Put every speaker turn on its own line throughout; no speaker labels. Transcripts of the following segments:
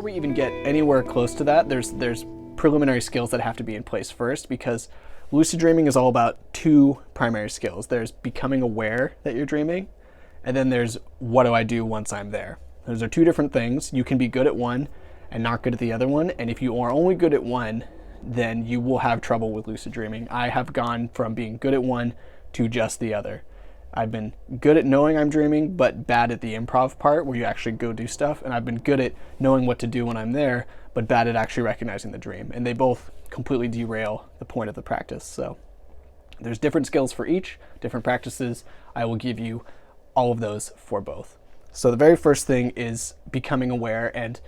we even get anywhere close to that, there's preliminary skills that have to be in place first, because lucid dreaming is all about two primary skills. There's becoming aware that you're dreaming, and then there's what do I do once I'm there. Those are two different things. You can be good at one and not good at the other one, and if you are only good at one, then you will have trouble with lucid dreaming. I have gone from being good at one to just the other. I've been good at knowing I'm dreaming, but bad at the improv part where you actually go do stuff. And I've been good at knowing what to do when I'm there, but bad at actually recognizing the dream. And they both completely derail the point of the practice. So there's different skills for each, different practices. I will give you all of those for both. So the very first thing is becoming aware. And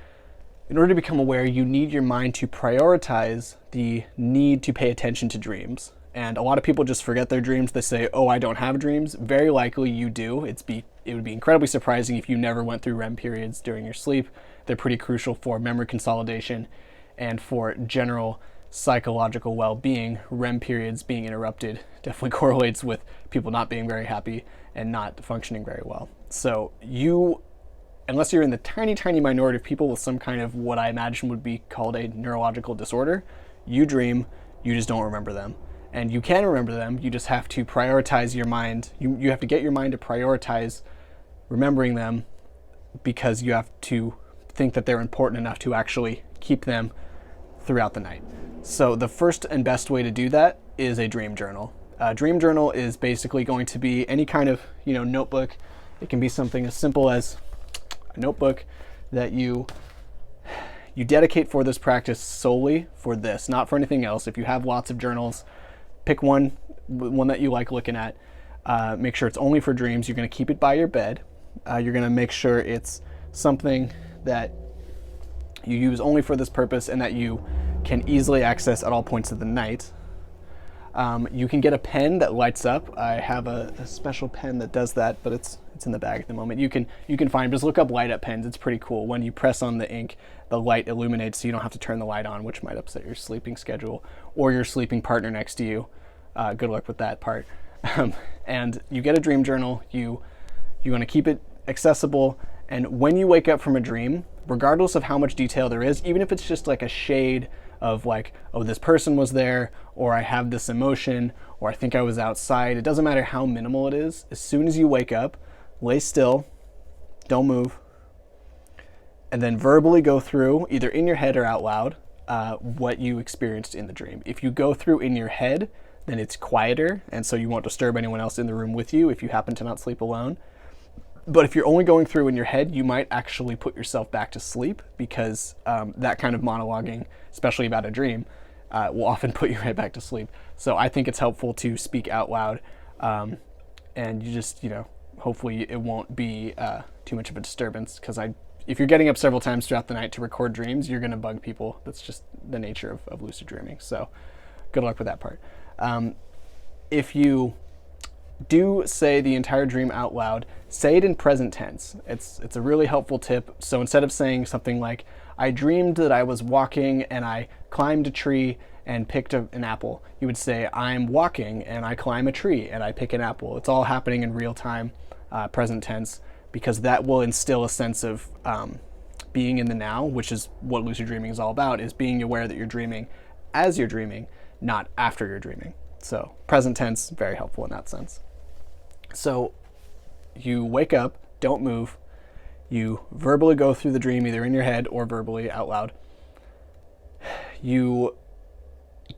in order to become aware, you need your mind to prioritize the need to pay attention to dreams. And a lot of people just forget their dreams. They say, oh, I don't have dreams. Very likely you do. It would be incredibly surprising if you never went through REM periods during your sleep. They're pretty crucial for memory consolidation and for general psychological well-being. REM periods being interrupted definitely correlates with people not being very happy and not functioning very well. So unless you're in the tiny, tiny minority of people with some kind of what I imagine would be called a neurological disorder, you dream, you just don't remember them. And you can remember them, you just have to prioritize your mind. You have to get your mind to prioritize remembering them, because you have to think that they're important enough to actually keep them throughout the night. So the first and best way to do that is a dream journal. A dream journal is basically going to be any kind of notebook. It can be something as simple as a notebook that you dedicate for this practice solely for this, not for anything else. If you have lots of journals, pick one that you like looking at. Make sure it's only for dreams. You're going to keep it by your bed. You're going to make sure it's something that you use only for this purpose and that you can easily access at all points of the night. You can get a pen that lights up. I have a special pen that does that, but it's in the bag at the moment. You can find, just look up light up pens. It's pretty cool. When you press on the ink, the light illuminates, so you don't have to turn the light on, which might upset your sleeping schedule or your sleeping partner next to you. Good luck with that part. And you get a dream journal. You want to keep it accessible. And when you wake up from a dream, regardless of how much detail there is, even if it's just like a shade of like, oh, this person was there, or I have this emotion, or I think I was outside, it doesn't matter how minimal it is. As soon as you wake up, lay still, don't move, and then verbally go through, either in your head or out loud, what you experienced in the dream. If you go through in your head, then it's quieter, and so you won't disturb anyone else in the room with you if you happen to not sleep alone. But if you're only going through in your head, you might actually put yourself back to sleep, because that kind of monologuing, especially about a dream, will often put you right back to sleep. So I think it's helpful to speak out loud, and you just, hopefully it won't be too much of a disturbance, because if you're getting up several times throughout the night to record dreams, you're going to bug people. That's just the nature of lucid dreaming. So good luck with that part. If you do say the entire dream out loud, say it in present tense. It's a really helpful tip. So instead of saying something like, I dreamed that I was walking and I climbed a tree and picked an apple, you would say, I'm walking and I climb a tree and I pick an apple. It's all happening in real time, present tense, because that will instill a sense of being in the now, which is what lucid dreaming is all about, is being aware that you're dreaming as you're dreaming, not after you're dreaming. So present tense, very helpful in that sense. So you wake up, don't move, you verbally go through the dream, either in your head or verbally out loud. You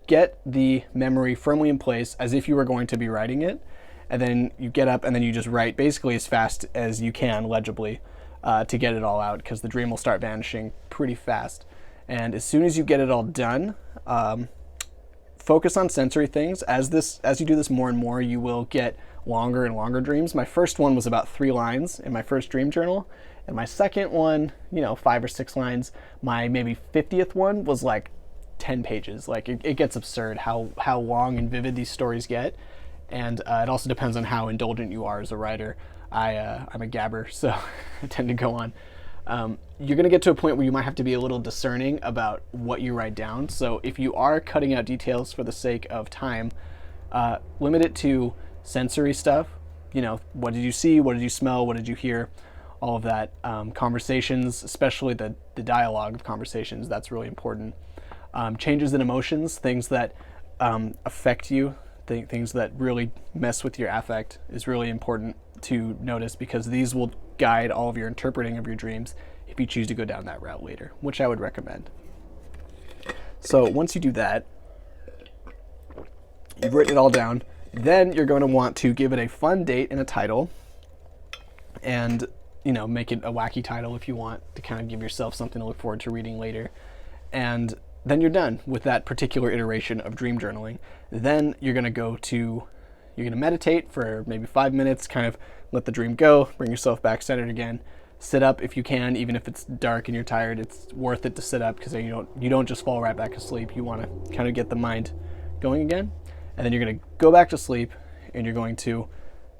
get the memory firmly in place as if you were going to be writing it, and then you get up and then you just write basically as fast as you can legibly to get it all out, because the dream will start vanishing pretty fast. And as soon as you get it all done, focus on sensory things. As you do this more and more, you will get longer and longer dreams. My first one was about 3 lines in my first dream journal, and my second one, 5 or 6 lines. My maybe 50th one was like 10 pages. Like it gets absurd how long and vivid these stories get, and it also depends on how indulgent you are as a writer. I'm a gabber, so I tend to go on. You're going to get to a point where you might have to be a little discerning about what you write down. So if you are cutting out details for the sake of time, limit it to sensory stuff. What did you see? What did you smell? What did you hear? all of that. Conversations, especially the dialogue of conversations, that's really important. Changes in emotions, things that affect you, things that really mess with your affect is really important to notice, because these will guide all of your interpreting of your dreams if you choose to go down that route later, which I would recommend. So once you do that, you've written it all down, then you're going to want to give it a fun date and a title, and make it a wacky title if you want to kind of give yourself something to look forward to reading later. And then you're done with that particular iteration of dream journaling. Then you're going to meditate for maybe 5 minutes, kind of let the dream go, bring yourself back centered again. Sit up if you can, even if it's dark and you're tired. It's worth it to sit up, because you don't just fall right back asleep. You want to kind of get the mind going again. And then you're going to go back to sleep, and you're going to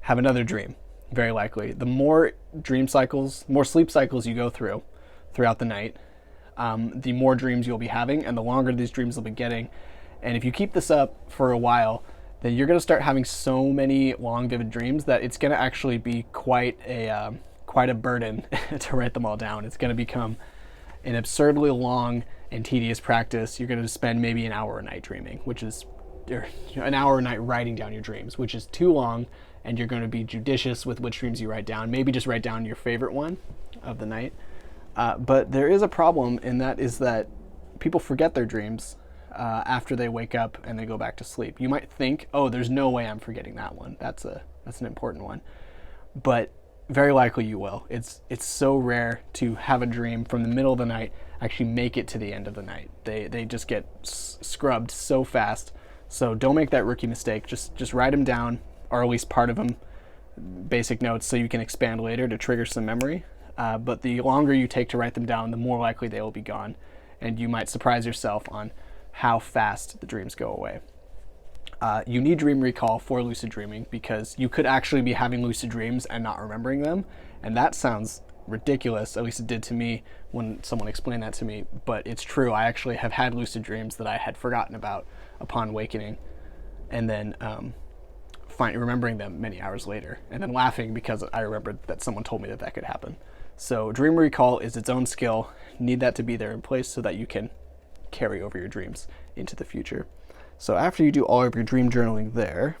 have another dream, very likely. The more sleep cycles you go throughout the night, the more dreams you'll be having, and the longer these dreams will be getting. And if you keep this up for a while, then you're going to start having so many long, vivid dreams that it's going to actually be quite a burden to write them all down. It's going to become an absurdly long and tedious practice. You're going to spend maybe an hour a night dreaming, or an hour a night writing down your dreams, which is too long. And you're going to be judicious with which dreams you write down. Maybe just write down your favorite one of the night. But there is a problem, and that is that people forget their dreams after they wake up and they go back to sleep. You might think, oh, there's no way I'm forgetting that one. That's an important one. But very likely you will. It's so rare to have a dream from the middle of the night actually make it to the end of the night. They just get scrubbed so fast. So don't make that rookie mistake. Just write them down, or at least part of them, basic notes, so you can expand later to trigger some memory. But the longer you take to write them down, the more likely they will be gone. And you might surprise yourself on how fast the dreams go away. You need dream recall for lucid dreaming, because you could actually be having lucid dreams and not remembering them. And that sounds ridiculous, at least it did to me when someone explained that to me. But it's true. I actually have had lucid dreams that I had forgotten about upon awakening, and then remembering them many hours later, and then laughing because I remembered that someone told me that could happen. So dream recall is its own skill. You need that to be there in place so that you can carry over your dreams into the future. So after you do all of your dream journaling there,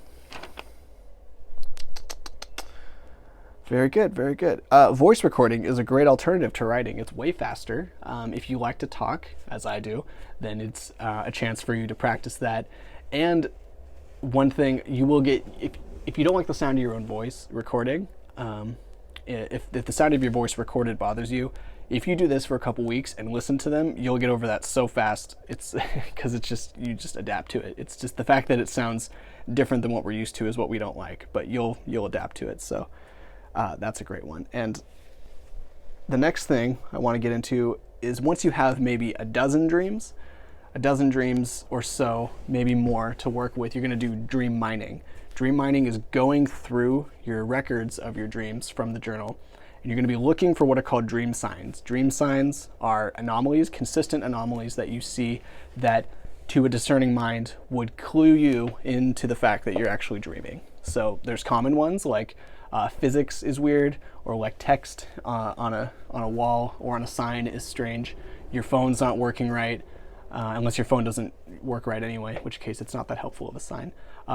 very good, very good. Voice recording is a great alternative to writing. It's way faster. If you like to talk, as I do, then it's a chance for you to practice that. And one thing you will get, if you don't like the sound of your own voice recording, if the sound of your voice recorded bothers you, if you do this for a couple weeks and listen to them, you'll get over that so fast. It's because you just adapt to it. It's just the fact that it sounds different than what we're used to is what we don't like, but you'll adapt to it. So that's a great one. And the next thing I want to get into is, once you have maybe a dozen dreams or so, maybe more to work with, you're going to do dream mining. Dream mining is going through your records of your dreams from the journal, and you're going to be looking for what are called dream signs. Dream signs are anomalies, consistent anomalies that you see that to a discerning mind would clue you into the fact that you're actually dreaming. So there's common ones like physics is weird, or like text on a wall or on a sign is strange. Your phone's not working right, unless your phone doesn't work right anyway, in which case it's not that helpful of a sign.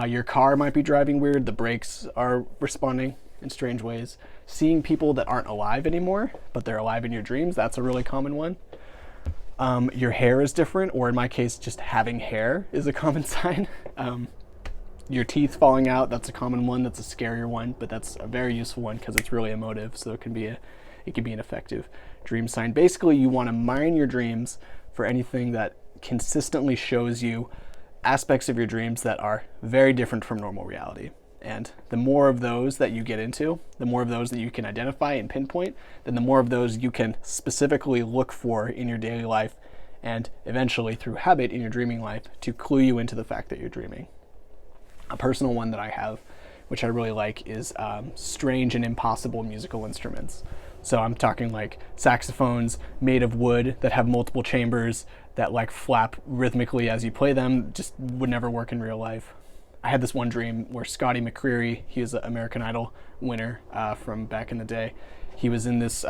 Your car might be driving weird, the brakes are responding in strange ways. Seeing people that aren't alive anymore, but they're alive in your dreams, that's a really common one. Your hair is different, or in my case, just having hair is a common sign. Your teeth falling out, that's a common one. That's a scarier one, but that's a very useful one because it's really emotive, so it can be an effective dream sign. Basically, you want to mine your dreams for anything that consistently shows you aspects of your dreams that are very different from normal reality. And the more of those that you get into, the more of those that you can identify and pinpoint, then the more of those you can specifically look for in your daily life, and eventually through habit in your dreaming life, to clue you into the fact that you're dreaming. A personal one that I have, which I really like, is strange and impossible musical instruments. So I'm talking like saxophones made of wood that have multiple chambers that like flap rhythmically as you play them, just would never work in real life. I had this one dream where Scotty McCreery, he was an American Idol winner from back in the day. He was in this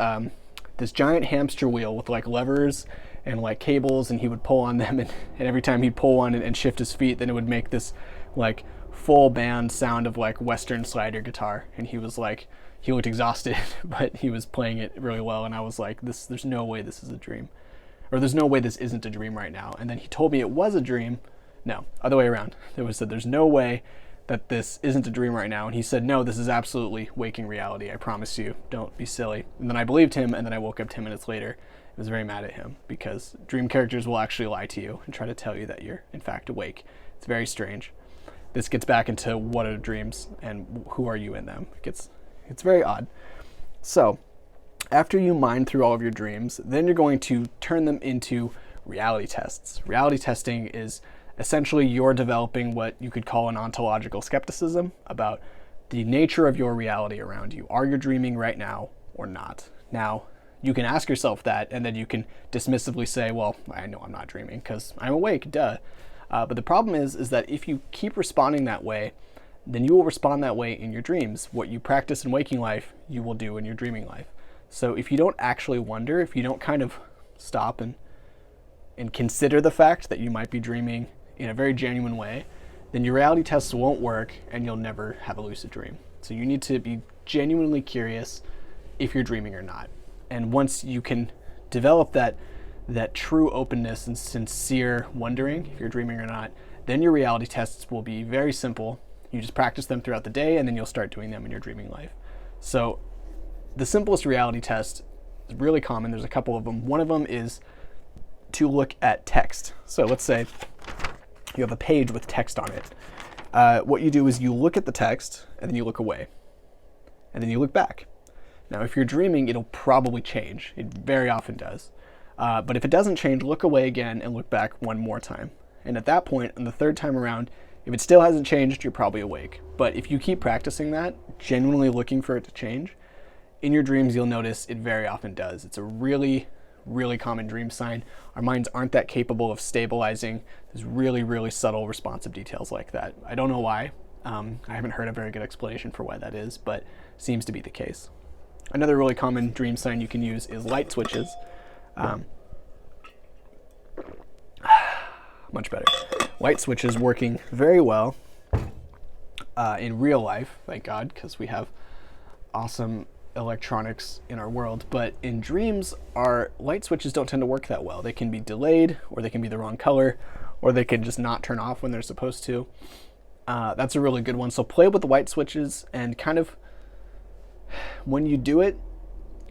this giant hamster wheel with like levers and like cables, and he would pull on them, and every time he'd pull one and shift his feet, then it would make this like full band sound of like Western slider guitar. And he was like, he looked exhausted, but he was playing it really well. And I was like, there's no way this is a dream, or there's no way this isn't a dream right now. And then he told me it was a dream. No, other way around. It was said, there's no way that this isn't a dream right now. And he said, no, this is absolutely waking reality. I promise you, don't be silly. And then I believed him, and then I woke up 10 minutes later. I was very mad at him, because dream characters will actually lie to you and try to tell you that you're in fact awake. It's very strange. This gets back into what are dreams and who are you in them. It's very odd. So after you mine through all of your dreams, then you're going to turn them into reality tests. Reality testing is essentially you're developing what you could call an ontological skepticism about the nature of your reality around you. Are you dreaming right now or not? Now, you can ask yourself that, and then you can dismissively say, well, I know I'm not dreaming because I'm awake, duh. But the problem is that if you keep responding that way, then you will respond that way in your dreams. What you practice in waking life, you will do in your dreaming life. So if you don't actually wonder, if you don't kind of stop and consider the fact that you might be dreaming in a very genuine way, then your reality tests won't work and you'll never have a lucid dream. So you need to be genuinely curious if you're dreaming or not. And once you can develop that true openness and sincere wondering if you're dreaming or not, then your reality tests will be very simple. You just practice them throughout the day, and then you'll start doing them in your dreaming life. So the simplest reality test is really common. There's a couple of them. One of them is to look at text. So let's say you have a page with text on it. What you do is you look at the text, and then you look away, and then you look back. Now, if you're dreaming, it'll probably change. It very often does. But if it doesn't change, look away again and look back one more time. And at that point, on the third time around, if it still hasn't changed, you're probably awake. But if you keep practicing that, genuinely looking for it to change, in your dreams, you'll notice it very often does. It's a really, really common dream sign. Our minds aren't that capable of stabilizing. There's really, really subtle responsive details like that. I don't know why. I haven't heard a very good explanation for why that is, but seems to be the case. Another really common dream sign you can use is light switches. Much better. Light switches working very well in real life, thank God, because we have awesome electronics in our world. But in dreams, our light switches don't tend to work that well. They can be delayed, or they can be the wrong color, or they can just not turn off when they're supposed to. That's a really good one. So play with the light switches, and kind of when you do it,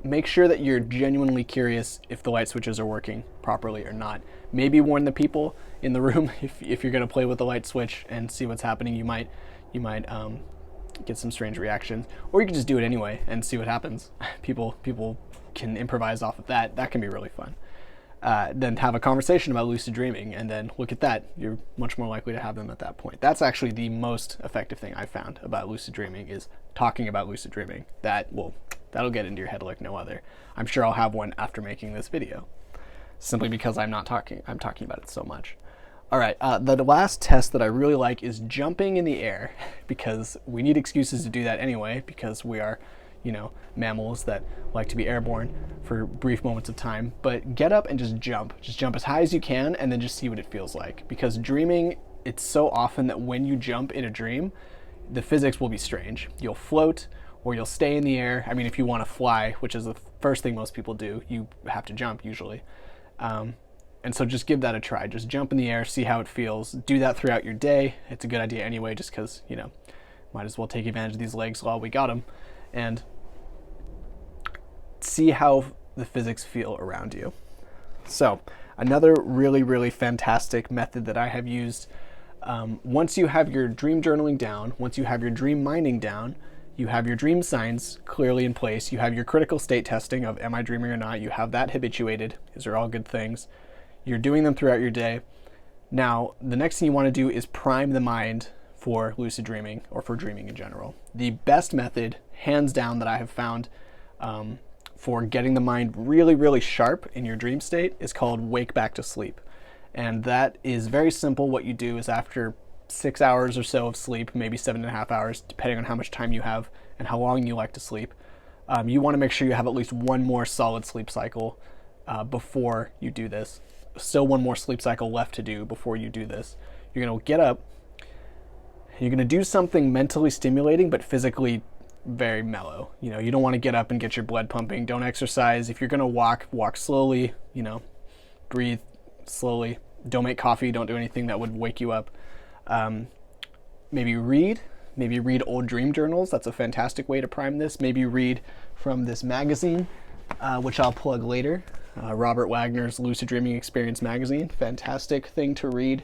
make sure that you're genuinely curious if the light switches are working properly or not. Maybe warn the people in the room if you're going to play with the light switch and see what's happening. You might get some strange reactions, or you can just do it anyway and see what happens. People can improvise off of that. That can be really fun. Then have a conversation about lucid dreaming, and then look at that. You're much more likely to have them at that point. That's actually the most effective thing I've found about lucid dreaming, is talking about lucid dreaming. That'll get into your head like no other. I'm sure I'll have one after making this video, simply because I'm talking about it so much. All right, the last test that I really like is jumping in the air, because we need excuses to do that anyway, because we are, mammals that like to be airborne for brief moments of time. But get up and just jump as high as you can, and then just see what it feels like. Because dreaming, it's so often that when you jump in a dream, the physics will be strange. You'll float, or you'll stay in the air. I mean, if you want to fly, which is the first thing most people do, you have to jump usually. And so just give that a try. Just jump in the air, see how it feels. Do that throughout your day. It's a good idea anyway, just because, might as well take advantage of these legs while we got them. And see how the physics feel around you. So another really, really fantastic method that I have used, once you have your dream journaling down, once you have your dream mining down, you have your dream signs clearly in place, you have your critical state testing of am I dreaming or not, you have that habituated. These are all good things. You're doing them throughout your day. Now, the next thing you want to do is prime the mind for lucid dreaming, or for dreaming in general. The best method, hands down, that I have found for getting the mind really, really sharp in your dream state is called wake back to sleep. And that is very simple. What you do is after 6 hours or so of sleep, maybe 7.5 hours, depending on how much time you have and how long you like to sleep. You want to make sure you have at least one more solid sleep cycle before you do this. Still one more sleep cycle left to do before you do this. You're going to get up. You're going to do something mentally stimulating but physically very mellow. You know, you don't want to get up and get your blood pumping. Don't exercise. If you're going to walk slowly, you know, breathe slowly. Don't make coffee. Don't do anything that would wake you up. Maybe read old dream journals. That's a fantastic way to prime this. Maybe read from this magazine, which I'll plug later. Robert Wagner's Lucid Dreaming Experience magazine. Fantastic thing to read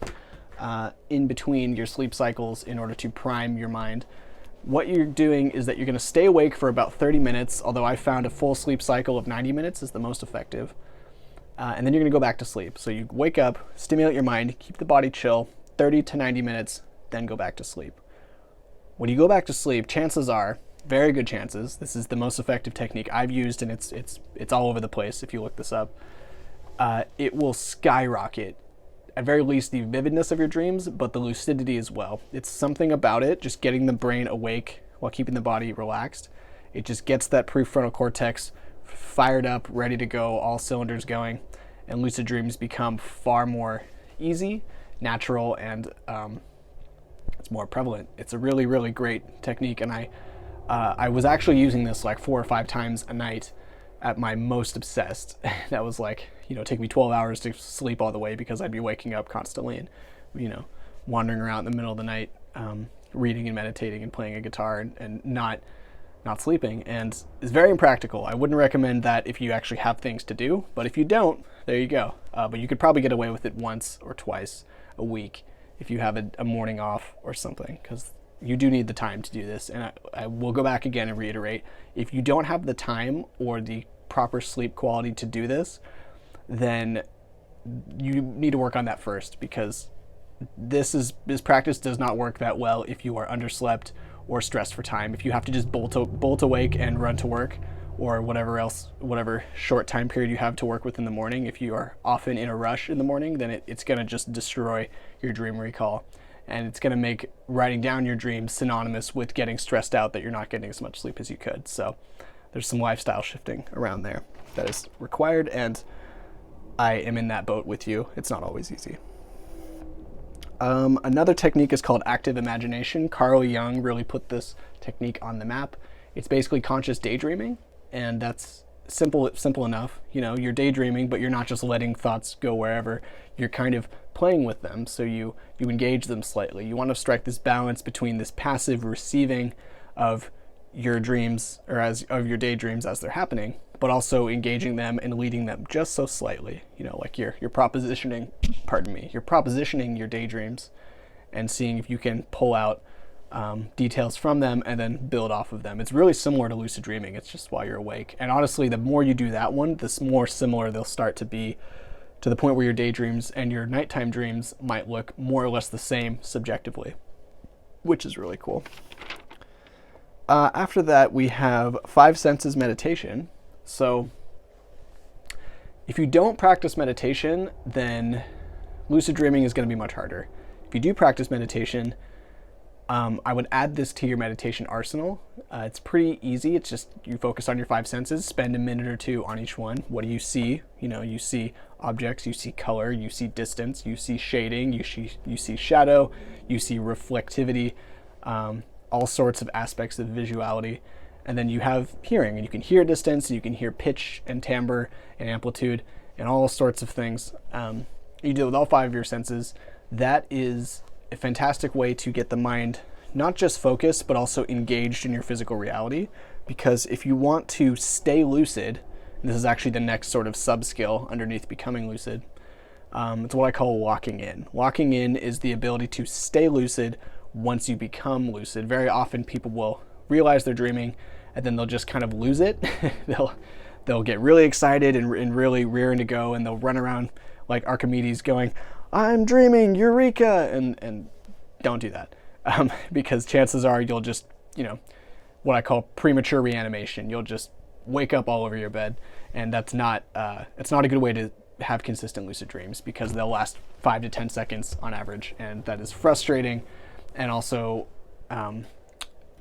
in between your sleep cycles in order to prime your mind. What you're doing is that you're going to stay awake for about 30 minutes, although I found a full sleep cycle of 90 minutes is the most effective. And then you're going to go back to sleep. So you wake up, stimulate your mind, keep the body chill, 30 to 90 minutes, then go back to sleep. When you go back to sleep, chances are, very good chances, this is the most effective technique I've used, and it's all over the place if you look this up, it will skyrocket, at very least, the vividness of your dreams, but the lucidity as well. It's something about it, just getting the brain awake while keeping the body relaxed. It just gets that prefrontal cortex fired up, ready to go, all cylinders going, and lucid dreams become far more easy, natural, and it's more prevalent. It's a really, really great technique, and I was actually using this like 4 or 5 times a night at my most obsessed. That was like, you know, take me 12 hours to sleep all the way because I'd be waking up constantly and, you know, wandering around in the middle of the night, reading and meditating and playing a guitar and not sleeping. And it's very impractical. I wouldn't recommend that if you actually have things to do, but if you don't, there you go. But you could probably get away with it once or twice a week if you have a morning off or something, because you do need the time to do this. And I will go back again and reiterate, if you don't have the time or the proper sleep quality to do this, then you need to work on that first, because this practice does not work that well if you are underslept or stressed for time. If you have to just bolt awake and run to work, or whatever short time period you have to work with in the morning, if you are often in a rush in the morning, then it's going to just destroy your dream recall. And it's going to make writing down your dreams synonymous with getting stressed out that you're not getting as much sleep as you could. So there's some lifestyle shifting around there that is required, and I am in that boat with you. It's not always easy. Another technique is called active imagination. Carl Jung really put this technique on the map. It's basically conscious daydreaming, and that's simple enough. You know, you're daydreaming, but you're not just letting thoughts go wherever. You're kind of playing with them, so you engage them slightly. You want to strike this balance between this passive receiving of your dreams, or of your daydreams as they're happening, but also engaging them and leading them just so slightly. You know, like you're propositioning your daydreams and seeing if you can pull out details from them and then build off of them. It's really similar to lucid dreaming. It's just while you're awake. And honestly, the more you do that one, the more similar they'll start to be, to the point where your daydreams and your nighttime dreams might look more or less the same subjectively, which is really cool. After that, we have 5 senses meditation. So if you don't practice meditation, then lucid dreaming is going to be much harder. If you do practice meditation, I would add this to your meditation arsenal. It's pretty easy. It's just you focus on your 5 senses, spend a minute or 2 on each one. What do you see? You know, you see objects, you see color, you see distance, you see shading, you see shadow, you see reflectivity, all sorts of aspects of visuality. And then you have hearing, and you can hear distance, and you can hear pitch and timbre and amplitude and all sorts of things. You do it with all 5 of your senses. That is a fantastic way to get the mind not just focused, but also engaged in your physical reality. Because if you want to stay lucid, and this is actually the next sort of sub-skill underneath becoming lucid, it's what I call locking in. Locking in is the ability to stay lucid once you become lucid. Very often people will realize they're dreaming, and then they'll just kind of lose it. They'll get really excited and really rearing to go, and they'll run around like Archimedes going, "I'm dreaming, eureka!" and don't do that, because chances are you'll just, you know, what I call premature reanimation. You'll just wake up all over your bed, and it's not a good way to have consistent lucid dreams, because they'll last 5 to 10 seconds on average, and that is frustrating and also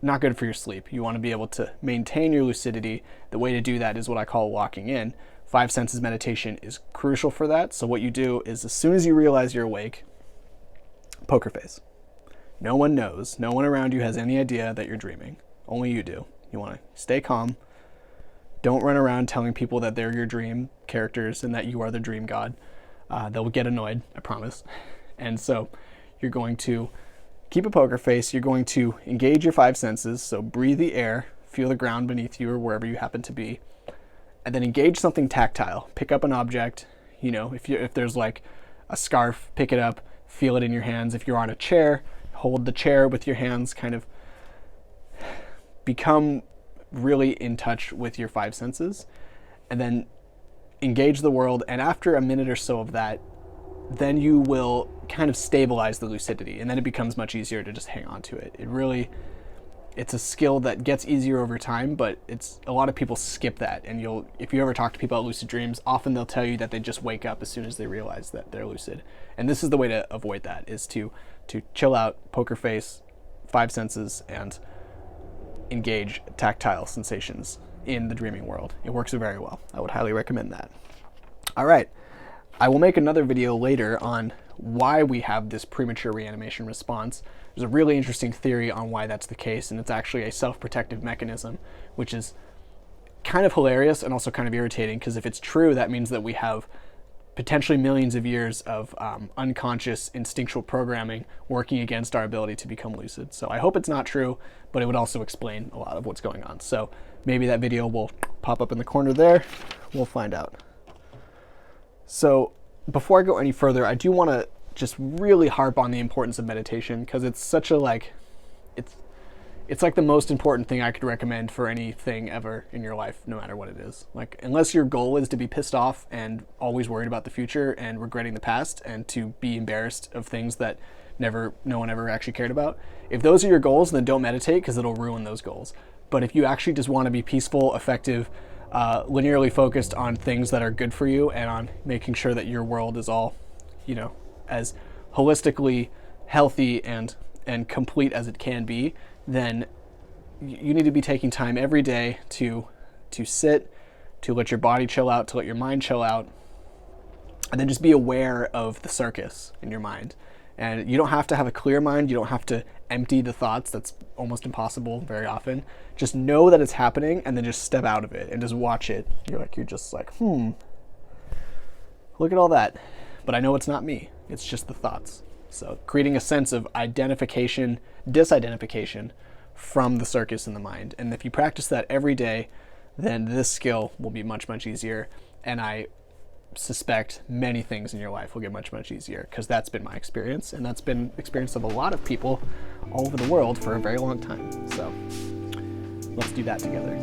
not good for your sleep. You want to be able to maintain your lucidity. The way to do that is what I call locking in. Five senses meditation is crucial for that. So what you do is, as soon as you realize you're awake, poker face. No one knows. No one around you has any idea that you're dreaming. Only you do. You want to stay calm. Don't run around telling people that they're your dream characters and that you are the dream god. They'll get annoyed, I promise. And so you're going to keep a poker face. You're going to engage your five senses. So breathe the air, feel the ground beneath you or wherever you happen to be, and then engage something tactile. Pick up an object. You know, if there's like a scarf, pick it up, feel it in your hands. If you're on a chair, hold the chair with your hands. Kind of become really in touch with your five senses, and then engage the world. And after a minute or so of that, then you will kind of stabilize the lucidity, and then it becomes much easier to just hang on to it. It's a skill that gets easier over time, but a lot of people skip that. And if you ever talk to people about lucid dreams, often they'll tell you that they just wake up as soon as they realize that they're lucid. And this is the way to avoid that, is to chill out, poker face, five senses, and engage tactile sensations in the dreaming world. It works very well. I would highly recommend that. All right. I will make another video later on why we have this premature reanimation response. There's a really interesting theory on why that's the case, and it's actually a self-protective mechanism, which is kind of hilarious and also kind of irritating, because if it's true, that means that we have potentially millions of years of unconscious instinctual programming working against our ability to become lucid. So I hope it's not true, but it would also explain a lot of what's going on. So maybe that video will pop up in the corner there. We'll find out. So before I go any further, I do want to just really harp on the importance of meditation, because it's such a it's like the most important thing I could recommend for anything ever in your life, no matter what it is. Like, unless your goal is to be pissed off and always worried about the future and regretting the past and to be embarrassed of things that no one ever actually cared about. If those are your goals, then don't meditate, because it'll ruin those goals. But if you actually just want to be peaceful, effective, linearly focused on things that are good for you and on making sure that your world is all, as holistically healthy and complete as it can be, then you need to be taking time every day to sit, to let your body chill out, to let your mind chill out, and then just be aware of the circus in your mind. And you don't have to have a clear mind. You don't have to empty the thoughts. That's almost impossible very often. Just know that it's happening, and then just step out of it and just watch it. You're just like, look at all that. But I know it's not me. It's just the thoughts. So creating a sense of disidentification from the circus in the mind. And if you practice that every day, then this skill will be much, much easier. And I suspect many things in your life will get much, much easier, because that's been my experience, and that's been the experience of a lot of people all over the world for a very long time. So let's do that together.